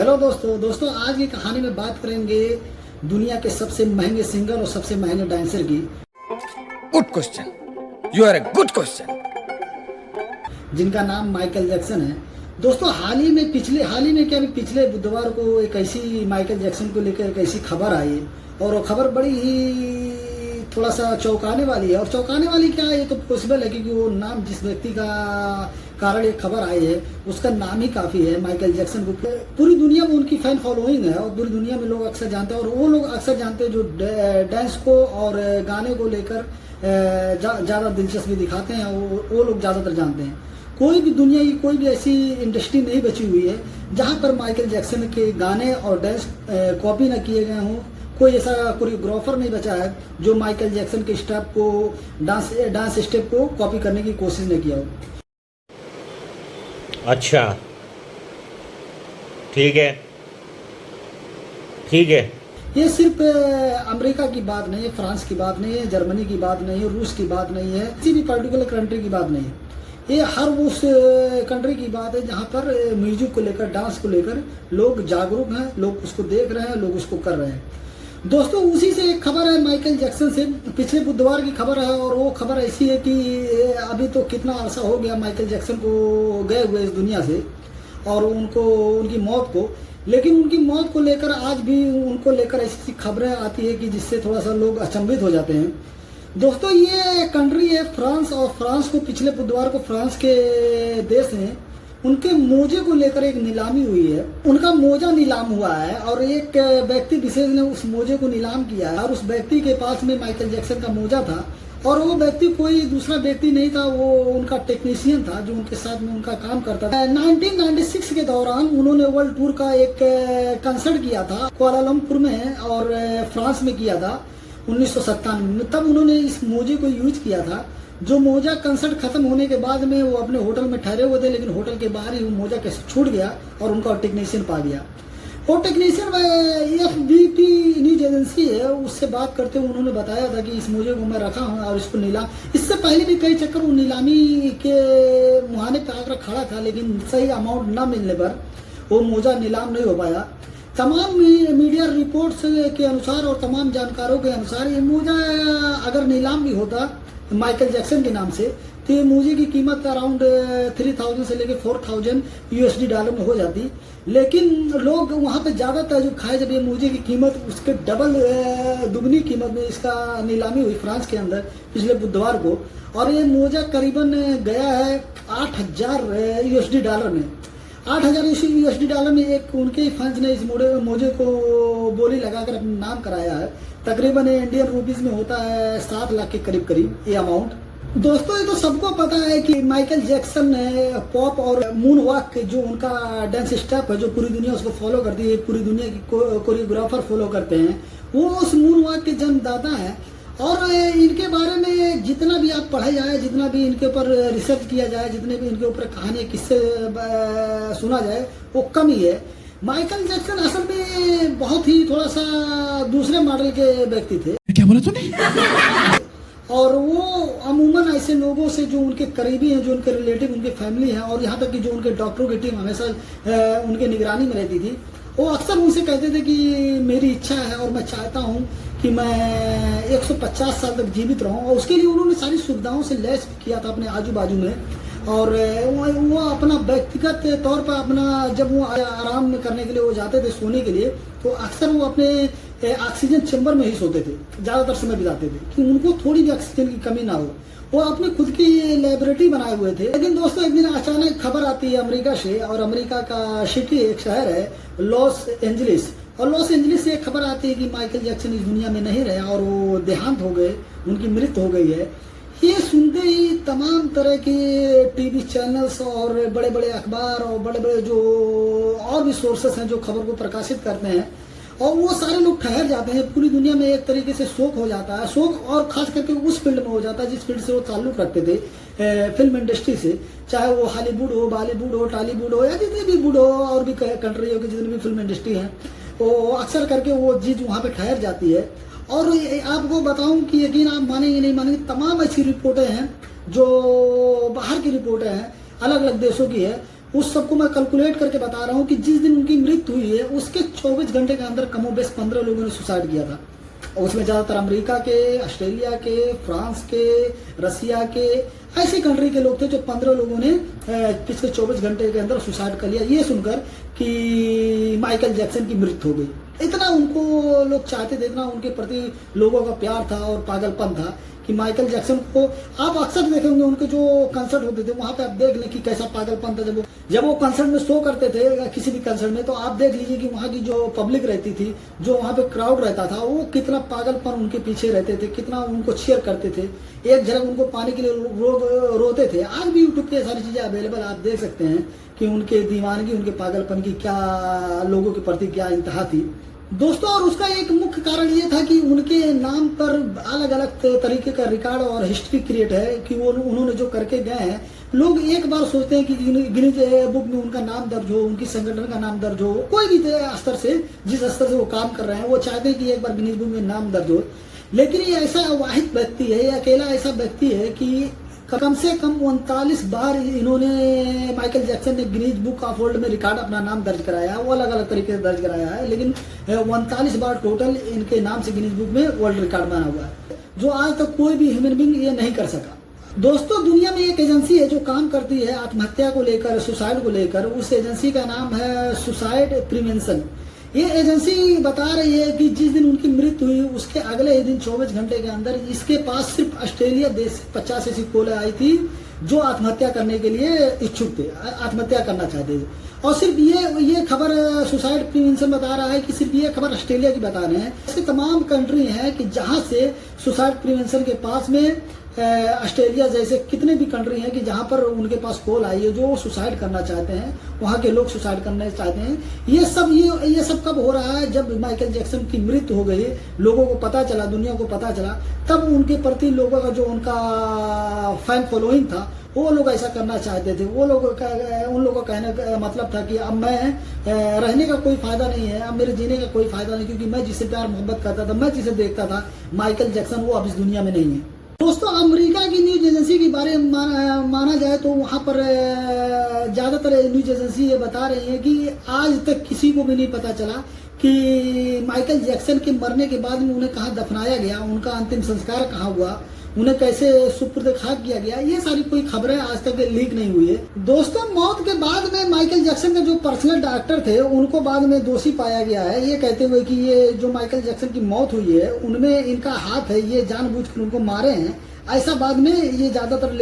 Hello दोस्तों आज की कहानी में बात करेंगे दुनिया के सबसे महंगे सिंगर और सबसे महंगे डांसर की। Good question, you are a good question. जिनका नाम माइकल जैक्सन है। दोस्तों हाल ही में पिछले बुधवार को एक ऐसी माइकल जैक्सन को लेकर एक ऐसी खबर आई और वो खबर बड़ी ही थोड़ा सा चौंकाने वाली है। और चौंकाने वाली क्या है, ये तो पॉसिबल है क्योंकि वो नाम जिस व्यक्ति का कारण एक खबर आई है उसका नाम ही काफी है। माइकल जैक्सन को पूरी दुनिया में उनकी फैन फॉलोइंग है और पूरी दुनिया में लोग अक्सर जानते हैं और वो लोग अक्सर जानते हैं जो डांस को और गाने को लेकर ज्यादा दिलचस्पी दिखाते हैं, वो लोग ज्यादातर जानते हैं। कोई भी दुनिया की कोई भी ऐसी इंडस्ट्री नहीं बची हुई है जहां पर माइकल जैक्सन के गाने और डांस कॉपी न किए गए हों। कोई ऐसा कोरियोग्राफर नहीं बचा है जो माइकल जैक्सन के स्टेप को डांस स्टेप को कॉपी करने की कोशिश नहीं किया हो। अच्छा, ठीक है। ये सिर्फ अमेरिका की बात नहीं है, फ्रांस की बात नहीं है, जर्मनी की बात नहीं है, रूस की बात नहीं है, किसी भी पर्टिकुलर कंट्री की बात नहीं है। ये हर उस कंट्री की बात है जहां पर म्यूजिक को लेकर, डांस को लेकर लोग जागरूक हैं, लोग उसको देख रहे हैं, लोग उसको कर रहे हैं। दोस्तों उसी से एक खबर है माइकल जैक्सन से, पिछले बुधवार की खबर है और वो खबर ऐसी है कि अभी तो कितना अरसा हो गया माइकल जैक्सन को गए हुए इस दुनिया से और उनकी मौत को, लेकिन उनकी मौत को लेकर आज भी उनको लेकर ऐसी खबरें आती है कि जिससे थोड़ा सा लोग अचंभित हो जाते हैं। दोस्तों ये कंट्री है फ्रांस और फ्रांस को पिछले बुधवार को फ्रांस के देश में उनके मोजे को लेकर एक नीलामी हुई है। उनका मोजा नीलाम हुआ है और एक व्यक्ति विशेष ने उस मोजे को नीलाम किया है और उस व्यक्ति के पास में माइकल जैक्सन का मोजा था और वो व्यक्ति कोई दूसरा व्यक्ति नहीं था, वो उनका टेक्नीशियन था जो उनके साथ में उनका काम करता था। 1996 के दौरान उन्होंने वर्ल्ड टूर का एक कंसर्ट किया था कुआलालंपुर में और फ्रांस में किया था 1997 में। तब उन्होंने इस मोजे को यूज किया था। जो मोजा कंसर्ट खत्म होने के बाद में वो अपने होटल में ठहरे हुए थे, लेकिन होटल के बाहर ही वो मोजा कैसे छूट गया और उनका टेक्नीशियन पा गया। वो टेक्नीशियन FBP न्यूज एजेंसी है, उससे बात करते हुए उन्होंने बताया था कि इस मोजे को मैं रखा हूँ और इसको इससे पहले भी कई चक्कर वो नीलामी के मुहाने पे आकर खड़ा था, लेकिन सही अमाउंट न मिलने पर वो मोजा नीलाम नहीं हो पाया। तमाम मीडिया रिपोर्ट्स के अनुसार और तमाम जानकारों के अनुसार ये मोजा अगर नीलाम भी होता माइकल जैक्सन के नाम से तो ये मोजे की कीमत अराउंड 3000 से लेकर 4000 USD डॉलर में हो जाती। लेकिन लोग वहाँ पे ज्यादा ताजुब खाए जब ये मोजे की कीमत उसके डबल दुगनी कीमत में इसका नीलामी हुई फ्रांस के अंदर पिछले बुधवार को और ये मोजा करीबन गया है 8000 USD डॉलर में। 8000 USD डॉलर में एक उनके फंड्स ने इस मोजे को बोली लगाकर अपना नाम कराया है। तकरीबन इंडियन रुपीस में होता है 7 लाख के करीब ये अमाउंट। दोस्तों ये तो सबको पता है कि माइकल जैक्सन ने पॉप और मून वॉक जो उनका डांस स्टेप है जो पूरी दुनिया उसको फॉलो करती है, पूरी दुनिया की कोरियोग्राफर फॉलो करते हैं, वो उस मून वॉक के जन्मदाता है। और इनके बारे में जितना भी आप पढ़ा जाए, जितना भी इनके ऊपर रिसर्च किया जाए, जितने भी इनके ऊपर कहानी किस्से सुना जाए वो कम ही है। माइकल जैक्सन असल में बहुत ही थोड़ा सा दूसरे मॉडल के व्यक्ति थे। क्या बोला तूने? और वो अमूमन ऐसे लोगों से जो उनके करीबी हैं, जो उनके रिलेटिव, उनके फैमिली हैं और यहाँ तक कि जो उनके डॉक्टरों की टीम हमेशा उनके निगरानी में रहती थी, वो अक्सर उनसे कहते थे कि मेरी इच्छा है और मैं चाहता हूँ कि मैं 150 साल तक जीवित रहूं और उसके लिए उन्होंने सारी सुविधाओं से लैस किया था अपने आजू बाजू में। और वो अपना व्यक्तिगत तौर पर अपना जब वो आराम करने के लिए वो जाते थे सोने के लिए तो अक्सर वो अपने ऑक्सीजन चेंबर में ही सोते थे, ज्यादातर समय बिताते थे कि उनको थोड़ी भी ऑक्सीजन की कमी ना हो। वो अपने खुद की लेबोरेटरी बनाए हुए थे। लेकिन दोस्तों एक दिन अचानक खबर आती है अमेरिका से और अमेरिका का सिटी एक शहर है लॉस एंजलिस और लॉस एंजलिस से एक खबर आती है कि माइकल जैक्सन इस दुनिया में नहीं रहे और वो देहांत हो गए, उनकी मृत्यु हो गई है। ये सुनते ही तमाम तरह के टीवी चैनल्स और बड़े बड़े अखबार और बड़े बड़े जो और भी सोर्सेस हैं जो खबर को प्रकाशित करते हैं और वो सारे लोग ठहर जाते हैं। पूरी दुनिया में एक तरीके से शोक हो जाता है, शोक और खास करके उस फील्ड में हो जाता है जिस फील्ड से वो ताल्लुक रखते थे, फिल्म इंडस्ट्री से, चाहे वो हॉलीवुड हो, बॉलीवुड हो, टॉलीवुड हो या जितनी भी वुड हो और भी कंट्रियों की जितनी भी फिल्म इंडस्ट्री है वो अक्सर करके वो चीज वहाँ पे ठहर जाती है। और आपको बताऊं कि यकीन आप मानेंगे नहीं मानेंगे, तमाम ऐसी रिपोर्टें हैं जो बाहर की रिपोर्टें हैं, अलग अलग देशों की है उस सबको मैं कैलकुलेट करके बता रहा हूँ कि जिस दिन उनकी मृत्यु हुई है उसके 24 घंटे के अंदर कमोबेश 15 लोगों ने सुसाइड किया था। और उसमें ज़्यादातर अमेरिका के, ऑस्ट्रेलिया के, फ्रांस के, रसिया के, ऐसे कंट्री के लोग थे जो 15 लोगों ने पिछले 24 घंटे के अंदर सुसाइड कर लिया, ये सुनकर कि माइकल जैक्सन की मृत्यु हो गई। इतना उनको लोग चाहते थे, इतना उनके प्रति लोगों का प्यार था और पागलपन था कि माइकल जैक्सन को आप अक्सर देखे होंगे, उनके जो कंसर्ट होते थे वहां पे आप देख लें कि कैसा पागलपन था। जब वो कंसर्ट में शो करते थे किसी भी कंसर्ट में, तो आप देख लीजिए कि वहाँ की जो पब्लिक रहती थी, जो वहाँ पे क्राउड रहता था, वो कितना पागलपन उनके पीछे रहते थे, कितना उनको cheer करते थे, एक झलक उनको पाने के लिए रोते थे। आज भी यूट्यूब पे सारी चीजें अवेलेबल, आप देख सकते हैं कि उनके दीवानगी, उनके पागलपन की क्या लोगों के प्रति क्या इंतहा थी दोस्तों। और उसका एक मुख्य कारण ये था कि उनके नाम पर अलग अलग तरीके का रिकॉर्ड और हिस्ट्री क्रिएट है कि वो उन्होंने जो करके गए हैं। लोग एक बार सोचते हैं कि गिनीज बुक में उनका नाम दर्ज हो, उनकी संगठन का नाम दर्ज हो, कोई भी स्तर से, जिस स्तर से वो काम कर रहे हैं, वो चाहते हैं कि एक बार गिनीज बुक में नाम दर्ज हो। लेकिन ये ऐसा वाहिद व्यक्ति है, ये अकेला ऐसा व्यक्ति है कि कम से कम 39 बार इन्होंने, माइकल जैक्सन ने गिनीज बुक ऑफ वर्ल्ड में रिकॉर्ड अपना नाम दर्ज कराया है। वो अलग अलग तरीके से दर्ज कराया है, लेकिन 39 बार टोटल इनके नाम से गिनीज बुक में वर्ल्ड रिकॉर्ड बना हुआ है, जो आज तक कोई भी ह्यूमन बीइंग ये नहीं कर सका। दोस्तों, दुनिया में एक एजेंसी है जो काम करती है आत्महत्या को लेकर, सुसाइड को लेकर। उस एजेंसी का नाम है सुसाइड प्रिवेंशन। ये एजेंसी बता रही है कि जिस दिन उनकी मृत्यु हुई उसके अगले ही दिन 24 घंटे के अंदर इसके पास सिर्फ ऑस्ट्रेलिया देश से 50 ऐसी कॉलें आई थी जो आत्महत्या करने के लिए इच्छुक थे, आत्महत्या करना चाहते थे। और सिर्फ ये खबर सुसाइड प्रिवेंशन बता रहा है कि सिर्फ ये खबर ऑस्ट्रेलिया की बता रहे हैं। ऐसे तमाम कंट्री हैं कि जहां से सुसाइड प्रिवेंशन के पास में ऑस्ट्रेलिया जैसे कितने भी कंट्री हैं कि जहां पर उनके पास कॉल आई है, जो सुसाइड करना चाहते हैं, वहां के लोग सुसाइड करना चाहते हैं। ये सब कब हो रहा है? जब माइकल जैक्सन की मृत्यु हो गई, लोगों को पता चला, दुनिया को पता चला, तब उनके प्रति लोगों का जो उनका फैन फॉलोइंग था, वो लोग ऐसा करना चाहते थे। उन लोगों का कहने का मतलब था कि अब मैं रहने का कोई फायदा नहीं है, अब मेरे जीने का कोई फायदा नहीं, क्योंकि मैं जिससे प्यार मोहब्बत करता था, मैं जिसे देखता था, माइकल जैक्सन, वो अब इस दुनिया में नहीं है। दोस्तों, अमेरिका की न्यूज एजेंसी के बारे में माना जाए तो वहाँ पर ज़्यादातर न्यूज एजेंसी ये बता रही है कि आज तक किसी को भी नहीं पता चला कि माइकल जैक्सन के मरने के बाद में उन्हें कहाँ दफनाया गया, उनका अंतिम संस्कार कहाँ हुआ, उन्हें कैसे सुपुर्द खाक किया गया। ये सारी कोई खबरें आज तक लीक नहीं हुई है। दोस्तों, मौत के बाद में माइकल जैक्सन के जो पर्सनल डॉक्टर थे उनको बाद में दोषी पाया गया है, ये कहते हुए कि ये जो माइकल जैक्सन की मौत हुई है उनमें इनका हाथ है, ये जानबूझकर उनको मारे हैं। ऐसा बाद में ये ज्यादातर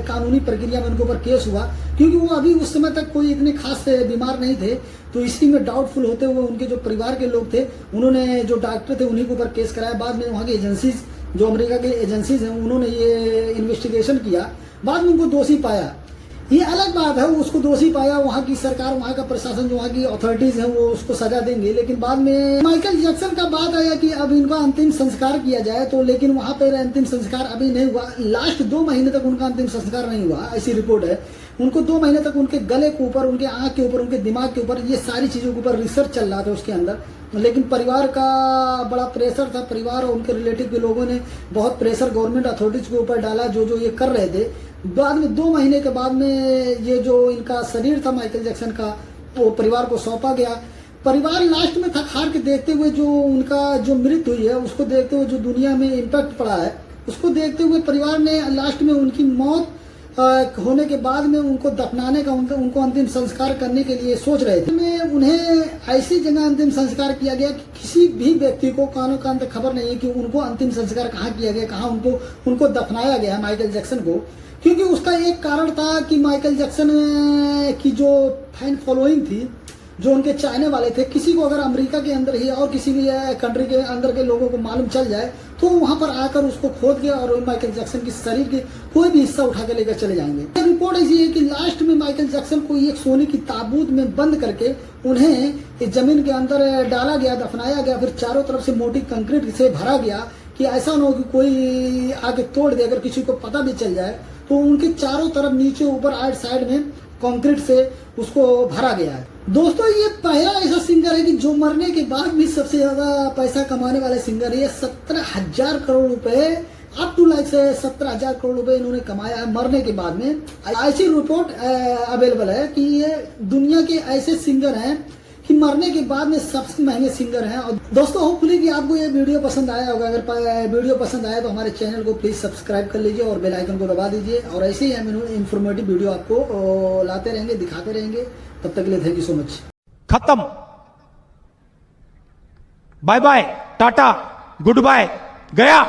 कानूनी प्रक्रिया में उनके ऊपर केस हुआ, क्योंकि वो अभी उस समय तक कोई इतने खास बीमार नहीं थे, तो इसी में डाउटफुल होते हुए उनके जो परिवार के लोग थे, उन्होंने जो डॉक्टर थे उन्हीं के ऊपर केस कराया। बाद में वहाँ की एजेंसीज, जो अमेरिका की एजेंसीज हैं, उन्होंने ये इन्वेस्टिगेशन किया, बाद में उनको दोषी पाया। ये अलग बात है, उसको दोषी पाया, वहाँ की सरकार, वहाँ का प्रशासन, जो वहाँ की अथॉरिटीज हैं, वो उसको सजा देंगे। लेकिन बाद में माइकल जैक्सन का बात आया कि अब इनका अंतिम संस्कार किया जाए, तो लेकिन वहाँ पर अंतिम संस्कार अभी नहीं हुआ। लास्ट 2 महीने तक उनका अंतिम संस्कार नहीं हुआ, ऐसी रिपोर्ट है। उनको 2 महीने तक उनके गले के ऊपर, उनके आँख के ऊपर, उनके दिमाग के ऊपर, ये सारी चीज़ों के ऊपर रिसर्च चल रहा था उसके अंदर। लेकिन परिवार का बड़ा प्रेशर था, परिवार और उनके रिलेटिव के लोगों ने बहुत प्रेशर गवर्नमेंट अथॉरिटीज के ऊपर डाला, जो ये कर रहे थे। बाद में 2 महीने के बाद में ये जो इनका शरीर था माइकल जैक्सन का, वो परिवार को सौंपा गया। परिवार लास्ट में थक हार के देखते हुए, जो उनका जो मृत्यु हुई है उसको देखते हुए, जो दुनिया में इम्पैक्ट पड़ा है उसको देखते हुए, परिवार ने लास्ट में उनकी मौत होने के बाद में उनको दफनाने का, उनको अंतिम संस्कार करने के लिए सोच रहे थे। में उन्हें ऐसी जगह अंतिम संस्कार किया गया कि किसी भी व्यक्ति को कानों कान तक खबर नहीं है कि उनको अंतिम संस्कार कहाँ किया गया, कहाँ उनको दफनाया गया है माइकल जैक्सन को। क्योंकि उसका एक कारण था कि माइकल जैक्सन की जो फैन फॉलोइंग थी, जो उनके चाहने वाले थे, किसी को अगर अमेरिका के अंदर ही और किसी भी कंट्री के अंदर के लोगों को मालूम चल जाए तो वहां पर आकर उसको खोद के और माइकल जैक्सन की शरीर के कोई भी हिस्सा उठा के लेकर चले जाएंगे। रिपोर्ट ऐसी है कि लास्ट में माइकल जैक्सन को एक सोने की ताबूत में बंद करके उन्हें जमीन के अंदर डाला गया, दफनाया गया, फिर चारों तरफ से मोटी कंक्रीट से भरा गया कि ऐसा ना हो कि कोई आगे तोड़ दे। अगर किसी को पता भी चल जाए तो उनके चारों तरफ, नीचे ऊपर, आइट साइड में कंक्रीट से उसको भरा गया है। दोस्तों, ये पहला ऐसा सिंगर है कि जो मरने के बाद भी सबसे ज्यादा पैसा कमाने वाले सिंगर है। 17,000 करोड़ रुपए अप टू लाइक 17,000 करोड़ रुपए इन्होंने कमाया है मरने के बाद में। ऐसी रिपोर्ट अवेलेबल है कि ये दुनिया के ऐसे सिंगर हैं कि मरने के बाद में सबसे महंगे सिंगर हैं। और दोस्तों होपफुली कि आपको ये वीडियो पसंद आया होगा। अगर वीडियो पसंद आया तो हमारे चैनल को प्लीज सब्सक्राइब कर लीजिए और बेल आइकन को दबा दीजिए। और ऐसे ही हम इन्फॉर्मेटिव वीडियो आपको लाते रहेंगे, दिखाते रहेंगे। तब तक के लिए थैंक यू सो मच। खत्म, bye bye, tata, good bye, गया।